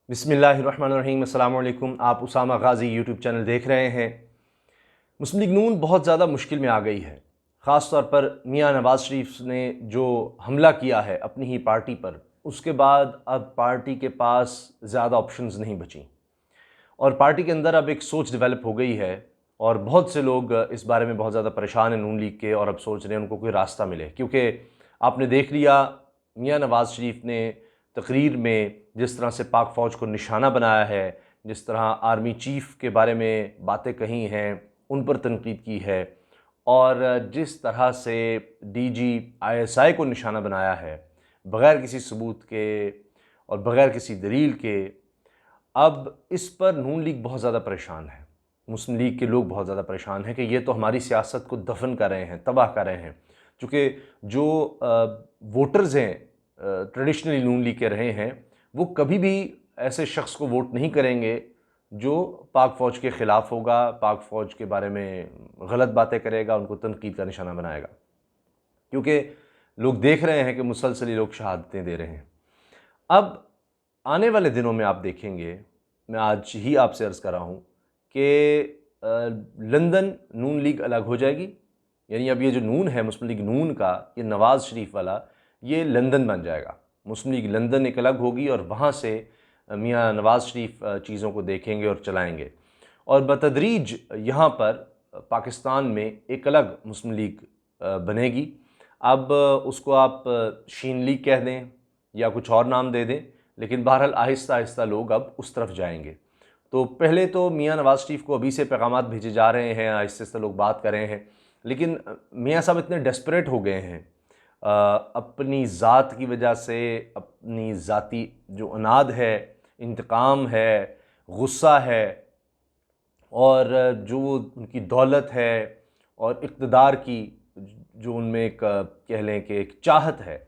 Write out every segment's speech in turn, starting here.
बिस्मिल्लाहिर्रहमानिर्रहीम। अस्सलाम वालेकुम। आप उसामा गाज़ी यूट्यूब चैनल देख रहे हैं। मुस्लिम लीग नून बहुत ज़्यादा मुश्किल में आ गई है। ख़ास तौर पर मियां नवाज़ शरीफ ने जो हमला किया है अपनी ही पार्टी पर, उसके बाद अब पार्टी के पास ज़्यादा ऑप्शंस नहीं बची और पार्टी के अंदर अब एक सोच डेवलप हो गई है और बहुत से लोग इस बारे में बहुत ज़्यादा परेशान हैं नून लीग के, और अब सोच रहे हैं उनको कोई रास्ता मिले। क्योंकि आपने देख लिया मियां नवाज़ शरीफ ने तकरीर में जिस तरह से पाक फ़ौज को निशाना बनाया है, जिस तरह आर्मी चीफ़ के बारे में बातें कही हैं, उन पर तनकीद की है, और जिस तरह से डीजी आईएसआई को निशाना बनाया है बग़ैर किसी सबूत के और बग़ैर किसी दलील के, अब इस पर नून लीग बहुत ज़्यादा परेशान है। मुस्लिम लीग के लोग बहुत ज़्यादा परेशान हैं कि ये तो हमारी सियासत को दफन कर रहे हैं, तबाह कर रहे हैं। चूँकि जो वोटर्स हैं ट्रेडिशनली नून लीग के रहे हैं, वो कभी भी ऐसे शख्स को वोट नहीं करेंगे जो पाक फ़ौज के ख़िलाफ़ होगा, पाक फ़ौज के बारे में गलत बातें करेगा, उनको तनकीद का निशाना बनाएगा। क्योंकि लोग देख रहे हैं कि मुसलसल ये लोग शहादतें दे रहे हैं। अब आने वाले दिनों में आप देखेंगे, मैं आज ही आपसे अर्ज़ कर रहा हूँ कि लंदन नून लीग अलग हो जाएगी। यानी अब ये जो नून है मुस्लिम लीग नून का, ये नवाज़ शरीफ वाला, ये लंदन बन जाएगा। मुस्लिम लीग लंदन एक अलग होगी और वहाँ से मियां नवाज़ शरीफ चीज़ों को देखेंगे और चलाएँगे, और बतदरीज यहाँ पर पाकिस्तान में एक अलग मुस्लिम लीग बनेगी। अब उसको आप शीन लीग कह दें या कुछ और नाम दे दें, लेकिन बहरहाल आहिस्ता आहिस्ता लोग अब उस तरफ जाएंगे। तो पहले तो मियां नवाज़ शरीफ को अभी से पैगामात भेजे जा रहे हैं, आहिस्ता आहिस्ता लोग बात कर रहे हैं, लेकिन मियां साहब इतने डेस्परेट हो गए हैं अपनी ज़ात की वजह से, अपनी ज़ाती जो अनाद है, इंतकाम है, गुस्सा है, और जो उनकी दौलत है और इक़्तिदार की जो उनमें एक कह लें कि एक चाहत है,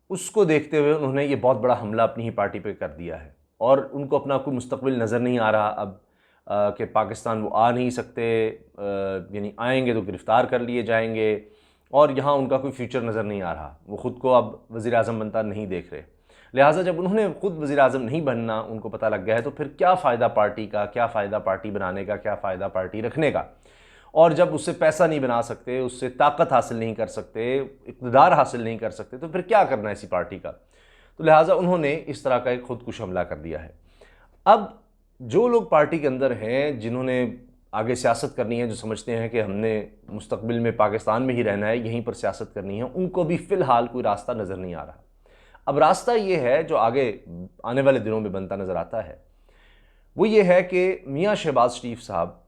उसको देखते हुए उन्होंने ये बहुत बड़ा हमला अपनी ही पार्टी पे कर दिया है। और उनको अपना कोई मुस्तक़बिल नज़र नहीं आ रहा अब कि पाकिस्तान वो आ नहीं सकते, यानी आएंगे तो गिरफ़्तार कर लिए जाएंगे, और यहाँ उनका कोई फ्यूचर नज़र नहीं आ रहा। वो ख़ुद को अब वज़ीर आज़म बनता नहीं देख रहे। लिहाजा जब उन्होंने ख़ुद वज़ीर आज़म नहीं बनना उनको पता लग गया है, तो फिर क्या फ़ायदा पार्टी का, क्या फ़ायदा पार्टी बनाने का, क्या फ़ायदा पार्टी रखने का। और जब उससे पैसा नहीं बना सकते, उससे ताकत हासिल नहीं कर सकते, इक़्तिदार हासिल नहीं कर सकते, तो फिर क्या करना है इसी पार्टी का। तो लिहाजा उन्होंने इस तरह का एक खुदकुश हमला कर दिया है। अब जो लोग पार्टी के अंदर हैं, जिन्होंने आगे सियासत करनी है, जो समझते हैं कि हमने मुस्तक़बिल में पाकिस्तान में ही रहना है, यहीं पर सियासत करनी है, उनको भी फ़िलहाल कोई रास्ता नज़र नहीं आ रहा। अब रास्ता ये है जो आगे आने वाले दिनों में बनता नज़र आता है, वो ये है कि मियां शहबाज शरीफ साहब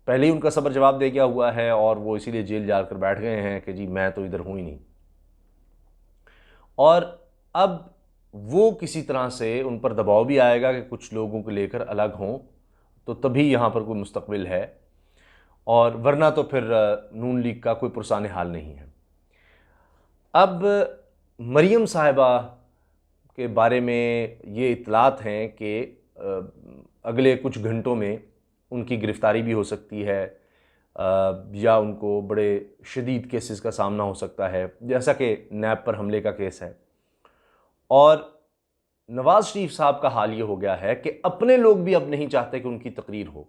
पहले ही उनका सबर जवाब दे गया हुआ है, और वो इसीलिए जेल जाकर बैठ गए हैं कि जी मैं तो इधर हूँ ही नहीं। और अब वो किसी तरह से उन पर दबाव भी आएगा कि कुछ लोगों को लेकर अलग हों, तो तभी यहाँ पर कोई मुस्तक़बिल है, और वरना तो फिर नून लीग का कोई पुरसाने हाल नहीं है। अब मरियम साहिबा के बारे में ये इत्तलात हैं कि अगले कुछ घंटों में उनकी गिरफ़्तारी भी हो सकती है, या उनको बड़े शदीद केसेस का सामना हो सकता है, जैसा कि नैब पर हमले का केस है। और नवाज़ शरीफ साहब का हाल ये हो गया है कि अपने लोग भी अब नहीं चाहते कि उनकी तकरीर हो।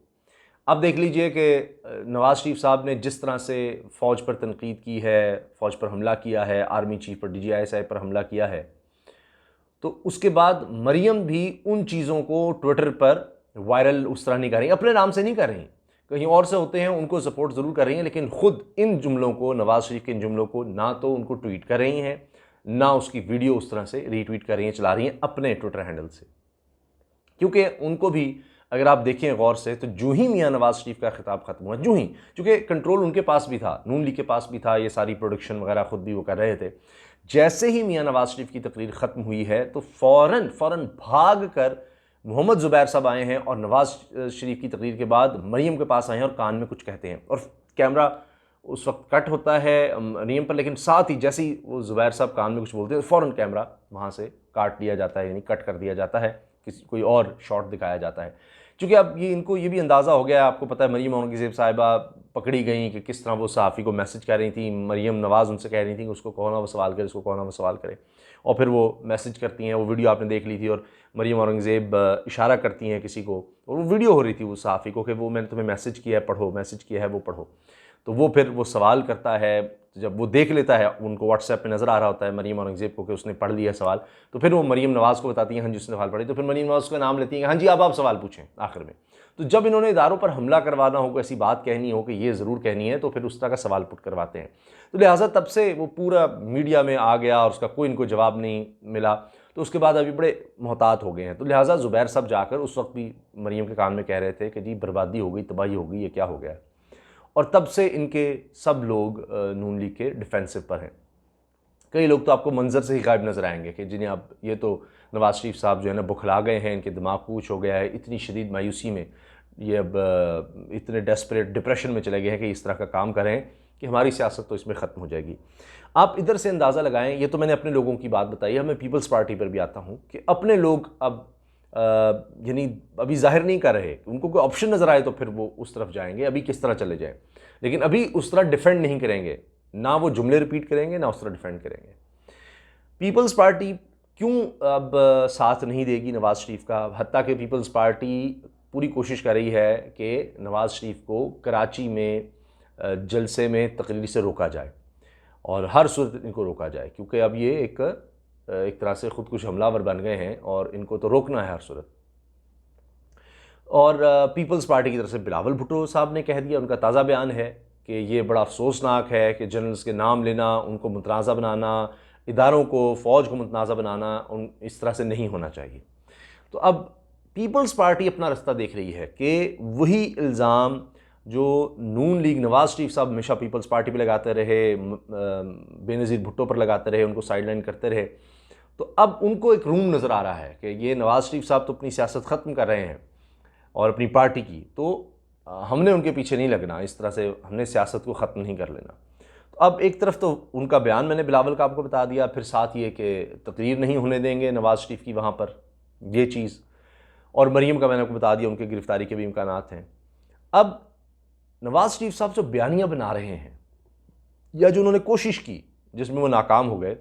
अब देख लीजिए कि नवाज़ शरीफ साहब ने जिस तरह से फ़ौज पर तनकीद की है, फ़ौज पर हमला किया है, आर्मी चीफ़ पर, DGI पर हमला किया है, तो उसके बाद मरियम भी उन चीज़ों को ट्विटर पर वायरल उस तरह नहीं कर रही, अपने नाम से नहीं कर रही, कहीं और से होते हैं उनको सपोर्ट ज़रूर कर रही हैं, लेकिन ख़ुद इन जुमलों को, नवाज़ शरीफ के इन जुमलों को ना तो उनको ट्वीट कर रही हैं, ना उसकी वीडियो उस तरह से रीट्वीट कर रही हैं, चला रही हैं अपने ट्विटर हैंडल से। क्योंकि उनको भी अगर आप देखें गौर से, तो जो ही मियां नवाज़ शरीफ का खिताब ख़त्म हुआ, जो ही, चूँकि कंट्रोल उनके पास भी था, नून लीग के पास भी था, ये सारी प्रोडक्शन वगैरह ख़ुद भी वो कर रहे थे। जैसे ही मियां नवाज़ शरीफ की तकरीर ख़त्म हुई है, तो फ़ौरन भाग कर मोहम्मद ज़ुबैर साहब आए हैं, और नवाज़ शरीफ की तकरीर के बाद मरियम के पास आए हैं और कान में कुछ कहते हैं, और कैमरा उस वक्त कट होता है मरियम पर, लेकिन साथ ही जैसे ही वो ज़ुबैर साहब कान में कुछ बोलते हैं, फ़ौरन कैमरा वहाँ से काट दिया जाता है, यानी कट कर दिया जाता है, किसी कोई और शॉट दिखाया जाता है। क्योंकि अब ये इनको ये भी अंदाज़ा हो गया है, आपको पता है मरीम औरंगज़ेब साहिबा पकड़ी गई कि किस तरह वो सहाफ़ी को मैसेज कर रही थी, मरीम नवाज़ उनसे कह रही थी कि उसको कौन ना वो सवाल करे, उसको कौन ना वो सवाल करे, और फिर वो मैसेज करती हैं। वो वीडियो आपने देख ली थी और मरीम औरंगज़ेब इशारा करती हैं किसी को, और वो वीडियो हो रही थी उस सहाफ़ी को कि वो मैंने तुम्हें मैसेज किया है, पढ़ो, मैसेज किया है वो पढ़ो। तो वो फिर वो सवाल करता है, जब वो देख लेता है, उनको व्हाट्सएप पे नज़र आ रहा होता है मरीम औरंगज़ेब को कि उसने पढ़ लिया सवाल, तो फिर वो मरीम नवाज़ को बताती हैं हाँ जी उसने सवाल पढ़ी। तो फिर मरीम नवाज़ का नाम लेती हैं, हाँ जी अब आप सवाल पूछें आखिर में। तो जब इन्होंने इदारों पर हमला करवाना हो, कोई ऐसी बात कहनी हो कि ये ज़रूर कहनी है, तो फिर उस तरह का सवाल पुट करवाते हैं। तो लिहाजा तब से वो पूरा मीडिया में आ गया और उसका कोई इनको जवाब नहीं मिला, तो उसके बाद अभी बड़े मोहतात हो गए हैं। तो लिहाजा ज़ुबैर साहब जाकर उस वक्त भी मरीम के कान में कह रहे थे कि जी बर्बादी हो गई, तबाही हो गई, ये क्या हो गया। और तब से इनके सब लोग नून लीग के डिफेंसिव पर हैं। कई लोग तो आपको मंजर से ही गायब नज़र आएंगे कि जिन्हें अब ये तो नवाज़ शरीफ साहब जो है ना बुखला गए हैं, इनके दिमाग कूच हो गया है, इतनी शदीद मायूसी में ये अब इतने डेस्परेट डिप्रेशन में चले गए हैं कि इस तरह का काम करें कि हमारी सियासत तो इसमें ख़त्म हो जाएगी। आप इधर से अंदाज़ा लगाएं, ये तो मैंने अपने लोगों की बात बताई है, मैं पीपल्स पार्टी पर भी आता हूँ कि अपने लोग अब यानी अभी जाहिर नहीं कर रहे, उनको कोई ऑप्शन नज़र आए तो फिर वो उस तरफ जाएंगे, अभी किस तरह चले जाएँ, लेकिन अभी उस तरह डिफेंड नहीं करेंगे, ना वो जुमले रिपीट करेंगे ना उस तरह डिफेंड करेंगे। पीपल्स पार्टी क्यों अब साथ नहीं देगी नवाज़ शरीफ का, हत्ता कि पीपल्स पार्टी पूरी कोशिश कर रही है कि नवाज़ शरीफ को कराची में जलसे में तकरीर से रोका जाए और हर सूरत इनको रोका जाए, क्योंकि अब ये एक तरह से ख़ुदकुश हमलावर बन गए हैं और इनको तो रोकना है हर सूरत। और पीपल्स पार्टी की तरफ से बिलावल भुट्टो साहब ने कह दिया, उनका ताज़ा बयान है कि ये बड़ा अफसोसनाक है कि जनरल्स के नाम लेना, उनको मुतनाज़ा बनाना, इदारों को, फ़ौज को मुतनाज़ा बनाना उन इस तरह से नहीं होना चाहिए। तो अब पीपल्स पार्टी अपना रास्ता देख रही है कि वही इल्ज़ाम जो नून लीग नवाज़ शरीफ साहब हमेशा पीपल्स पार्टी पे लगाते रहे, बेनज़ीर भुट्टो पर लगाते रहे, उनको साइडलाइन करते रहे, तो अब उनको एक रूम नज़र आ रहा है कि ये नवाज़ शरीफ साहब तो अपनी सियासत ख़त्म कर रहे हैं और अपनी पार्टी की, तो हमने उनके पीछे नहीं लगना, इस तरह से हमने सियासत को ख़त्म नहीं कर लेना। तो अब एक तरफ तो उनका बयान मैंने बिलावल का आपको बता दिया, फिर साथ ये कि तकरीर नहीं होने देंगे नवाज़ शरीफ की वहाँ पर, ये चीज़, और मरीम का मैंने आपको बता दिया उनके गिरफ़्तारी के भी इम्कानात हैं। अब नवाज़ शरीफ साहब जो बयानियाँ बना रहे हैं या जो उन्होंने कोशिश की जिसमें वो नाकाम हो गए,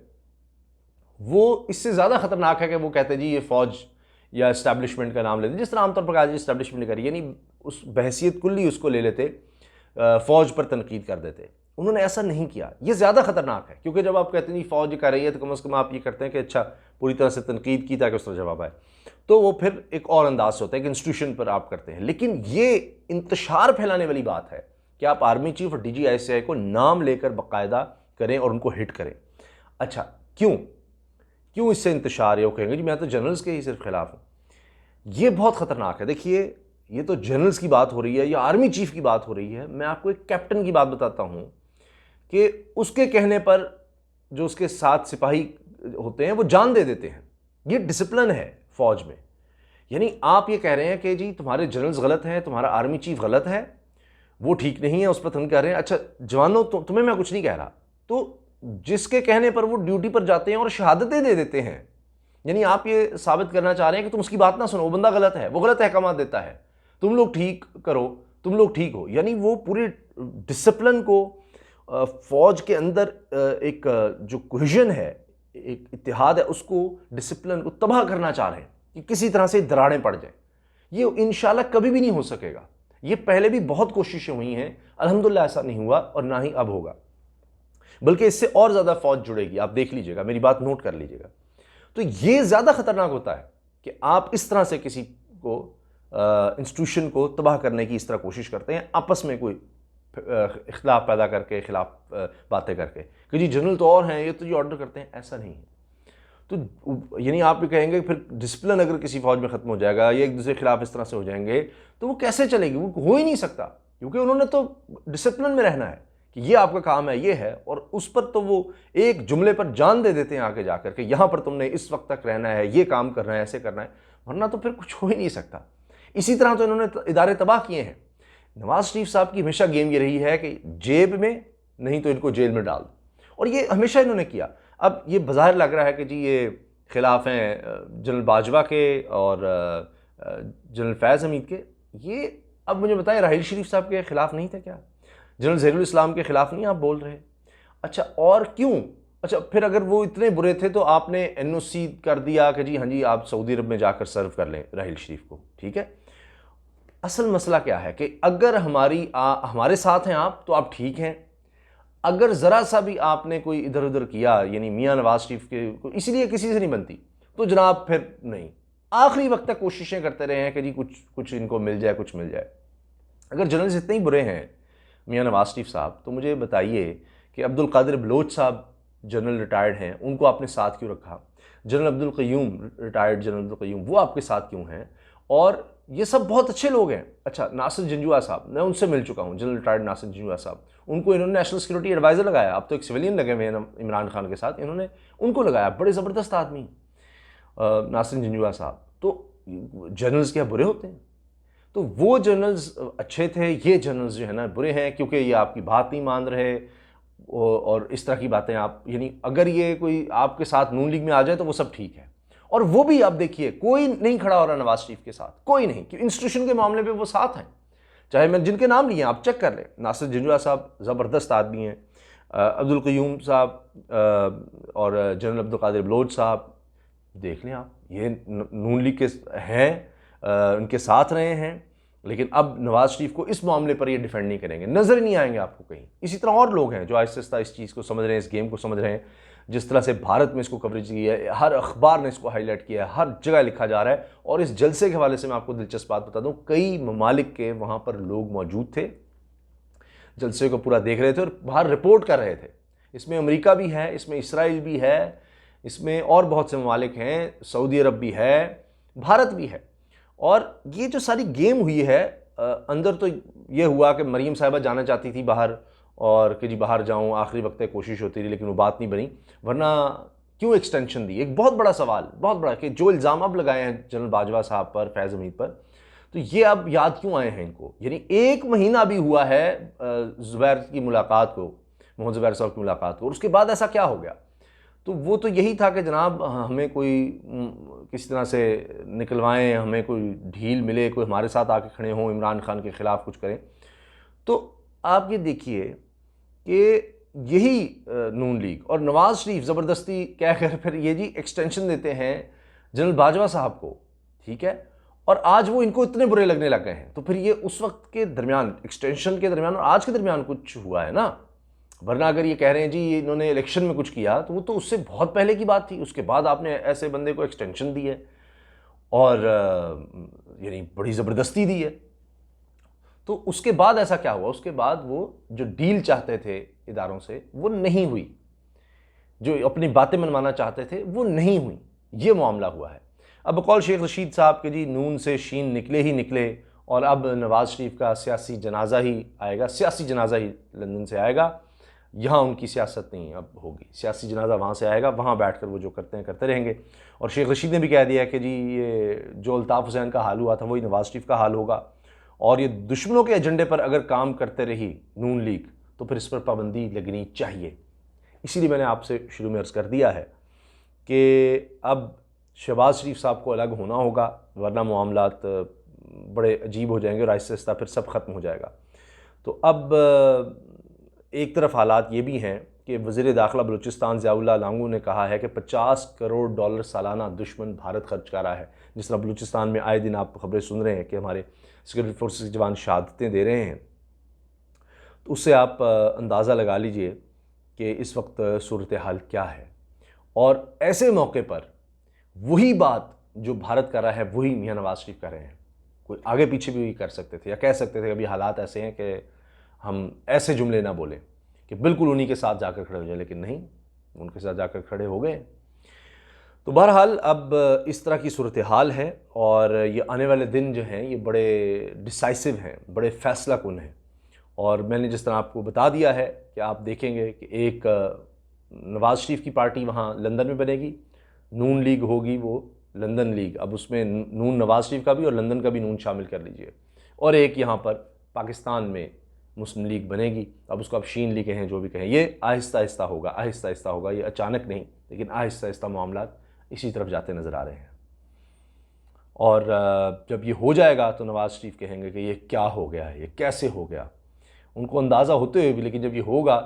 वो इससे ज़्यादा ख़तरनाक है कि वो कहते हैं जी ये फ़ौज या इस्टेब्लिशमेंट का नाम लेते, जिस तरह आमतौर पर आज इस्टेब्लिशमेंट ने करी, यानी उस बहसियत कुल्ली उसको ले लेते, फ़ौज पर तनकीद कर देते। उन्होंने ऐसा नहीं किया, ये ज़्यादा ख़तरनाक है, क्योंकि जब आप कहते हैं फ़ौज कर रही है तो कम अज़ कम आप ये करते हैं कि अच्छा पूरी तरह से तनकीद की ताकि उस तरह जवाब आए, तो वो फिर एक और अंदाज से होता है कि इंस्टीट्यूशन पर आप करते हैं। लेकिन ये इंतशार फैलाने वाली बात है कि आप आर्मी चीफ और DGICI को नाम लेकर बाकायदा करें और उनको हिट करें। अच्छा क्यों इससे इंतशार है? वो कहेंगे जी मैं तो जनरल्स के ही सिर्फ खिलाफ हूँ। ये बहुत ख़तरनाक है। देखिए ये तो जनरल्स की बात हो रही है या आर्मी चीफ की बात हो रही है, मैं आपको एक कैप्टन की बात बताता हूँ कि उसके कहने पर जो उसके साथ सिपाही होते हैं वो जान दे देते हैं। ये डिसिप्लिन है फ़ौज में। यानी आप ये कह रहे हैं कि जी तुम्हारे जनरल्स गलत हैं, तुम्हारा आर्मी चीफ गलत है, वो ठीक नहीं है, उस पर तुम कह रहे हैं अच्छा जवानों तुम्हें मैं कुछ नहीं कह रहा, तो जिसके कहने पर वो ड्यूटी पर जाते हैं और शहादतें दे देते हैं, यानी आप ये साबित करना चाह रहे हैं कि तुम उसकी बात ना सुनो, वो बंदा गलत है, वो गलत अहकाम देता है, तुम लोग ठीक करो, तुम लोग ठीक हो। यानी वो पूरे डिसिप्लिन को फ़ौज के अंदर एक जो कोहेजन है, एक इत्तेहाद है, उसको डिसिप्लिन को तबाह करना चाह रहे हैं कि किसी तरह से दरारें पड़ जाएं। ये इंशाल्लाह कभी भी नहीं हो सकेगा। ये पहले भी बहुत कोशिशें हुई हैं, अल्हम्दुलिल्लाह ऐसा नहीं हुआ और ना ही अब होगा, बल्कि इससे और ज़्यादा फ़ौज जुड़ेगी। आप देख लीजिएगा, मेरी बात नोट कर लीजिएगा। तो ये ज़्यादा ख़तरनाक होता है कि आप इस तरह से किसी को इंस्टीट्यूशन को तबाह करने की इस तरह कोशिश करते हैं, आपस में कोई इख्तिलाफ पैदा करके, खिलाफ बातें करके कि जी जनरल तो और हैं, ये तो जी ऑर्डर करते हैं। ऐसा नहीं है। तो यानी आप भी कहेंगे फिर डिसिप्लिन अगर किसी फ़ौज में ख़त्म हो जाएगा, ये एक दूसरे के खिलाफ इस तरह से हो जाएंगे, तो वो कैसे चलेगी? वो हो ही नहीं सकता, क्योंकि उन्होंने तो डिसिप्लिन में रहना है कि ये आपका काम है, ये है, और उस पर तो वो एक जुमले पर जान दे देते हैं आगे जाकर के यहाँ पर तुमने इस वक्त तक रहना है, ये काम करना है, ऐसे करना है, वरना तो फिर कुछ हो ही नहीं सकता। इसी तरह तो इन्होंने इदारे तबाह किए हैं। नवाज़ शरीफ साहब की हमेशा गेम ये रही है कि जेब में नहीं तो इनको जेल में डाल दो, और ये हमेशा इन्होंने किया। अब ये बाज़ाहिर लग रहा है कि जी ये खिलाफ हैं जनरल बाजवा के और जनरल फैज़ हमीद के, ये अब मुझे बताएं राहील शरीफ साहब के ख़िलाफ़ नहीं थे क्या? जनरल ज़हीरुल इस्लाम के ख़िलाफ़ नहीं आप बोल रहे? अच्छा, और क्यों? अच्छा, फिर अगर वो इतने बुरे थे तो आपने एनओसी कर दिया कि जी हाँ जी आप सऊदी अरब में जाकर सर्व कर लें राहील शरीफ को, ठीक है। असल मसला क्या है कि अगर हमारे साथ हैं आप तो आप ठीक हैं, अगर ज़रा सा भी आपने कोई इधर उधर किया, यानी मियाँ नवाज शरीफ के इसलिए किसी से नहीं बनती, तो जनाब फिर नहीं, आखिरी वक्त तक कोशिशें करते रहे हैं कि जी कुछ इनको मिल जाए, कुछ मिल जाए। अगर जनरल्स इतने ही बुरे हैं मियाँ नवाज शरीफ साहब, तो मुझे बताइए कि अब्दुल कादिर बलोच साहब जनरल रिटायर्ड हैं, उनको आपने साथ क्यों रखा? General Abdul Qayyum, retired general Abdul Qayyum, वो आपके साथ क्यों हैं? और ये सब बहुत अच्छे लोग हैं। अच्छा, नासिर जंजुआ साहब, मैं उनसे मिल चुका हूँ, जनरल रिटायर्ड नासिर जंजुआ साहब, उनको इन्होंने नेशनल सिक्योरिटी एडवाइज़र लगाया। अब तो एक सिविलियन लगे हुए हैं इमरान खान के साथ, इन्होंने उनको लगाया। बड़े ज़बरदस्त आदमी नासिर जंजुआ साहब। तो जनरल्स क्या बुरे होते हैं? तो वो जनरल्स अच्छे थे, ये जनरल्स जो है ना बुरे हैं, क्योंकि ये आपकी बात नहीं मान रहे और इस तरह की बातें आप, यानी अगर ये कोई आपके साथ नून लीग में आ जाए तो वो सब ठीक है। और वो भी आप देखिए कोई नहीं खड़ा हो रहा नवाज शरीफ के साथ, कोई नहीं, कि इंस्टीट्यूशन के मामले पे वो साथ हैं। चाहे मैं जिनके नाम लिए आप चेक कर लें, नासिर जंजुआ साहब ज़बरदस्त आदमी हैं, अब्दुल क़य्यूम साहब और जनरल अब्दुल कादिर बलोच साहब, देख लें आप, ये नून लीग के हैं, उनके साथ रहे हैं, लेकिन अब नवाज शरीफ को इस मामले पर ये डिफेंड नहीं करेंगे, नज़र नहीं आएंगे आपको कहीं। इसी तरह और लोग हैं जो आहिस्ता आहिस्ता इस चीज़ को समझ रहे हैं, इस गेम को समझ रहे हैं। जिस तरह से भारत में इसको कवरेज की है, हर अखबार ने इसको हाईलाइट किया है, हर जगह लिखा जा रहा है। और इस जलसे के हवाले से मैं आपको दिलचस्प बात बता दूं, कई ममालिक के वहाँ पर लोग मौजूद थे, जलसे को पूरा देख रहे थे और बाहर रिपोर्ट कर रहे थे। इसमें अमेरिका भी है, इसमें इसराइल भी है, इसमें और बहुत से ममालिक हैं, सऊदी अरब भी है, भारत भी है। और ये जो सारी गेम हुई है, अंदर तो ये हुआ कि मरीम साहिबा जाना चाहती थी बाहर, और कि जी बाहर जाऊं, आखिरी वक्त तक कोशिश होती रही, लेकिन वो बात नहीं बनी। वरना क्यों एक्सटेंशन दी? एक बहुत बड़ा सवाल, बहुत बड़ा, कि जो इल्ज़ाम अब लगाए हैं जनरल बाजवा साहब पर, फैज़ हमीद पर, तो ये अब याद क्यों आए हैं इनको? यानी 1 महीना भी हुआ है ज़ुबैर की मुलाकात को, मोहम्मद ज़ुबैर साहब की मुलाकात को, और उसके बाद ऐसा क्या हो गया? तो वो तो यही था कि जनाब हमें कोई किसी तरह से निकलवाएं, हमें कोई ढील मिले, कोई हमारे साथ आके खड़े हों, इमरान खान के ख़िलाफ़ कुछ करें। तो आप ये देखिए कि यही नून लीग और नवाज़ शरीफ ज़बरदस्ती कहकर फिर ये जी एक्सटेंशन देते हैं जनरल बाजवा साहब को, ठीक है, और आज वो इनको इतने बुरे लगने लग गए हैं। तो फिर ये उस वक्त के दरमियान, एक्सटेंशन के दरमियान और आज के दरमियान कुछ हुआ है ना। वरना अगर ये कह रहे हैं जी ये इन्होंने इलेक्शन में कुछ किया, तो वो तो उससे बहुत पहले की बात थी। उसके बाद आपने ऐसे बंदे को एक्सटेंशन दी है और यानी बड़ी ज़बरदस्ती दी है। तो उसके बाद ऐसा क्या हुआ? उसके बाद वो जो डील चाहते थे इदारों से, वो नहीं हुई, जो अपनी बातें मनवाना चाहते थे वो नहीं हुई, ये मामला हुआ है। अब बकौल शेख रशीद साहब के जी नून से शीन निकले ही निकले, और अब नवाज़ शरीफ का सियासी जनाजा ही आएगा, सियासी जनाजा ही लंदन से आएगा। यहाँ उनकी सियासत नहीं अब होगी, सियासी जनाजा वहाँ से आएगा, वहाँ बैठकर वो जो करते हैं करते रहेंगे। और शेख रशीद ने भी कह दिया कि जी ये जो अल्ताफ़ हुसैन का हाल हुआ था वही नवाज़ शरीफ का हाल होगा, और ये दुश्मनों के एजेंडे पर अगर काम करते रही नून लीग तो फिर इस पर पाबंदी लगनी चाहिए। इसीलिए मैंने आपसे शुरू में अर्ज़ कर दिया है कि अब शहबाज शरीफ साहब को अलग होना होगा, वरना मामलात बड़े अजीब हो जाएंगे और आहिस्ता आहिस्ता फिर सब ख़त्म हो जाएगा। तो अब एक तरफ हालात ये भी हैं कि वज़ीर दाखिला बलूचिस्तान ज़ियाउल्लाह लांगू ने कहा है कि 50 करोड़ डॉलर सालाना दुश्मन भारत खर्च कर रहा है। जिस तरह बलूचिस्तान में आए दिन आप खबरें सुन रहे हैं कि हमारे सिक्योरिटी फोर्सेस के जवान शहादतें दे रहे हैं, तो उससे आप अंदाज़ा लगा लीजिए कि इस वक्त सूरत हाल क्या है। और ऐसे मौके पर वही बात जो भारत कर रहा है वही मियाँ नवाज़ शरीफ कर रहे हैं। कोई आगे पीछे भी कर सकते थे या कह सकते थे अभी हालात ऐसे हैं कि हम ऐसे जुमले ना बोलें कि बिल्कुल उन्हीं के साथ जाकर खड़े हो जाए, लेकिन नहीं, उनके साथ जाकर खड़े हो गए। तो बहरहाल अब इस तरह की सूरत हाल है, और ये आने वाले दिन जो हैं ये बड़े डिसाइसिव हैं, बड़े फ़ैसला कुन हैं। और मैंने जिस तरह आपको बता दिया है कि आप देखेंगे कि एक नवाज़ शरीफ की पार्टी वहाँ लंदन में बनेगी, नून लीग होगी वो लंदन लीग, अब उसमें नून नवाज़ शरीफ का भी और लंदन का भी नून शामिल कर लीजिए, और एक यहाँ पर पाकिस्तान में मुस्लिम लीग बनेगी। अब उसको आप शीन लीग कहें, जो भी कहें, ये आहिस्ता आहिस्ता होगा, आहिस्ता आहिस्ता होगा, ये अचानक नहीं, लेकिन आहिस्ता आहिस्ता मामला इसी तरफ जाते नज़र आ रहे हैं। और जब ये हो जाएगा तो नवाज़ शरीफ कहेंगे कि ये क्या हो गया है, ये कैसे हो गया। उनको अंदाज़ा होते हुए भी, लेकिन जब ये होगा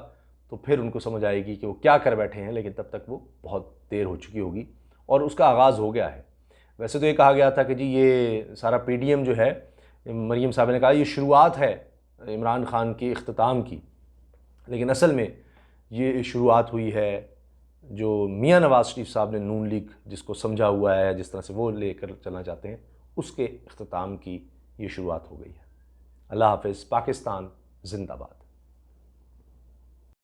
तो फिर उनको समझ आएगी कि वो क्या कर बैठे हैं, लेकिन तब तक वो बहुत देर हो चुकी होगी और उसका आगाज़ हो गया है। वैसे तो ये कहा गया था कि जी ये सारा पीडीएम जो है, मरीम साहब ने कहा ये शुरुआत है इमरान खान के इख्तिताम की, लेकिन असल में ये शुरुआत हुई है जो मियां नवाज़ शरीफ साहब ने नून लीग जिसको समझा हुआ है, जिस तरह से वो लेकर चलना चाहते हैं, उसके इख्तिताम की ये शुरुआत हो गई है। अल्लाह हाफ़िज़। पाकिस्तान ज़िंदाबाद।